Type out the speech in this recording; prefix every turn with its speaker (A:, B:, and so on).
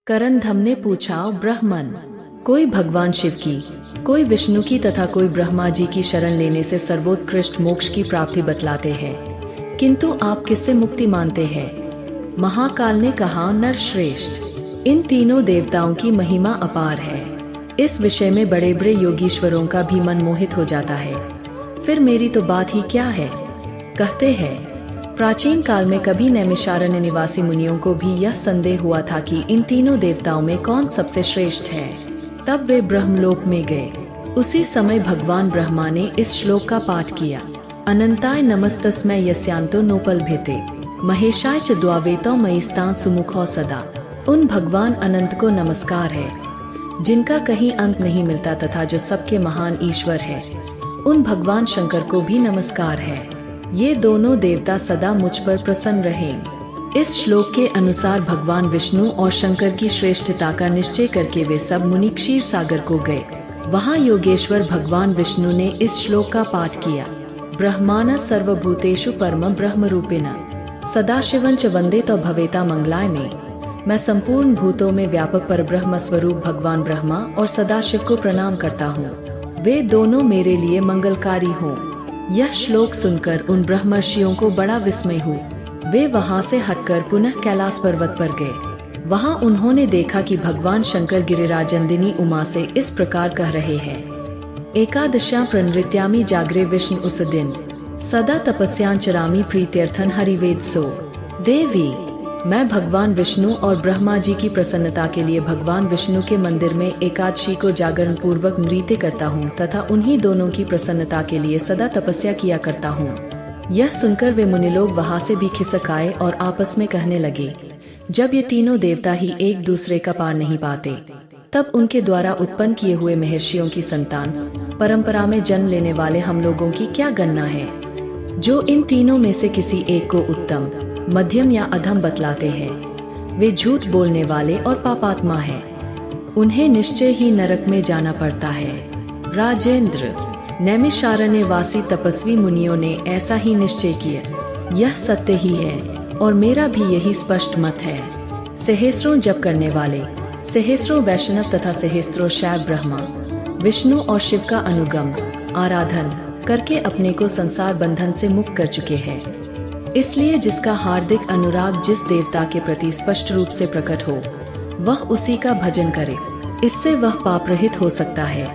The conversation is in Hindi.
A: करंधम ने पूछा, ब्राह्मण, कोई भगवान शिव की, कोई विष्णु की तथा कोई ब्रह्मा जी की शरण लेने से सर्वोत्कृष्ट मोक्ष की प्राप्ति बतलाते हैं, किंतु आप किससे मुक्ति मानते हैं? महाकाल ने कहा, नरश्रेष्ठ, इन तीनों देवताओं की महिमा अपार है। इस विषय में बड़े बड़े योगीश्वरों का भी मन मोहित हो जाता है। फिर मेरी तो बात ही क्या है। कहते हैं, प्राचीन काल में कभी नैमिषारण्य निवासी मुनियों को भी यह संदेह हुआ था कि इन तीनों देवताओं में कौन सबसे श्रेष्ठ है। तब वे ब्रह्मलोक में गए। उसी समय भगवान ब्रह्मा ने इस श्लोक का पाठ किया, अनंताय नमस्तस्मै यस्यांतो नोपलभेते महेशाय च द्वावेतो मयिस्तां सुमुखौ सदा। उन भगवान अनंत को नमस्कार है, जिनका कहीं अंत नहीं मिलता तथा जो सबके महान ईश्वर है। उन भगवान शंकर को भी नमस्कार है। ये दोनों देवता सदा मुझ पर प्रसन्न रहें। इस श्लोक के अनुसार भगवान विष्णु और शंकर की श्रेष्ठता का निश्चय करके वे सब मुनि क्षीर सागर को गए। वहाँ योगेश्वर भगवान विष्णु ने इस श्लोक का पाठ किया, ब्रह्माण सर्वभूतेषु परम ब्रह्म रूपेण सदाशिवं च वंदे तो भवेता मंगलाय में। मैं संपूर्ण भूतों में व्यापक परब्रह्म स्वरूप भगवान ब्रह्मा और सदाशिव को प्रणाम करता हूँ। वे दोनों मेरे लिए मंगलकारी हों। यह श्लोक सुनकर उन ब्रह्मर्षियों को बड़ा विस्मय हुआ। वे वहां से हटकर पुनः कैलाश पर्वत पर गए। वहां उन्होंने देखा कि भगवान शंकर गिरिराजनंदिनी उमा से इस प्रकार कह रहे हैं, एकादश्यां प्रणृत्यामि जागरे विष्णु उस दिन सदा तपस्यां चरामि प्रीत्यर्थन हरिवेद सो। देवी, मैं भगवान विष्णु और ब्रह्मा जी की प्रसन्नता के लिए भगवान विष्णु के मंदिर में एकादशी को जागरण पूर्वक नृत्य करता हूँ तथा उन्हीं दोनों की प्रसन्नता के लिए सदा तपस्या किया करता हूँ। यह सुनकर वे मुनिलोग वहाँ से भी खिसक आए और आपस में कहने लगे, जब ये तीनों देवता ही एक दूसरे का पार नहीं पाते, तब उनके द्वारा उत्पन्न किए हुए महर्षियों की संतान परंपरा में जन्म लेने वाले हम लोगों की क्या गणना है, जो इन तीनों में से किसी एक को उत्तम, मध्यम या अधम बतलाते हैं। वे झूठ बोलने वाले और पापात्मा हैं। उन्हें निश्चय ही नरक में जाना पड़ता है। राजेंद्र, नैमिषारण्य वासी तपस्वी मुनियों ने ऐसा ही निश्चय किया। यह सत्य ही है और मेरा भी यही स्पष्ट मत है। सहस्त्रों जप करने वाले, सहस्त्रों वैष्णव तथा सहस्त्रों शैव ब्रह्मा विष्णु और शिव का अनुगम आराधन करके अपने को संसार बंधन से मुक्त कर चुके हैं। इसलिए जिसका हार्दिक अनुराग जिस देवता के प्रति स्पष्ट रूप से प्रकट हो, वह उसी का भजन करे। इससे वह पाप रहित हो सकता है।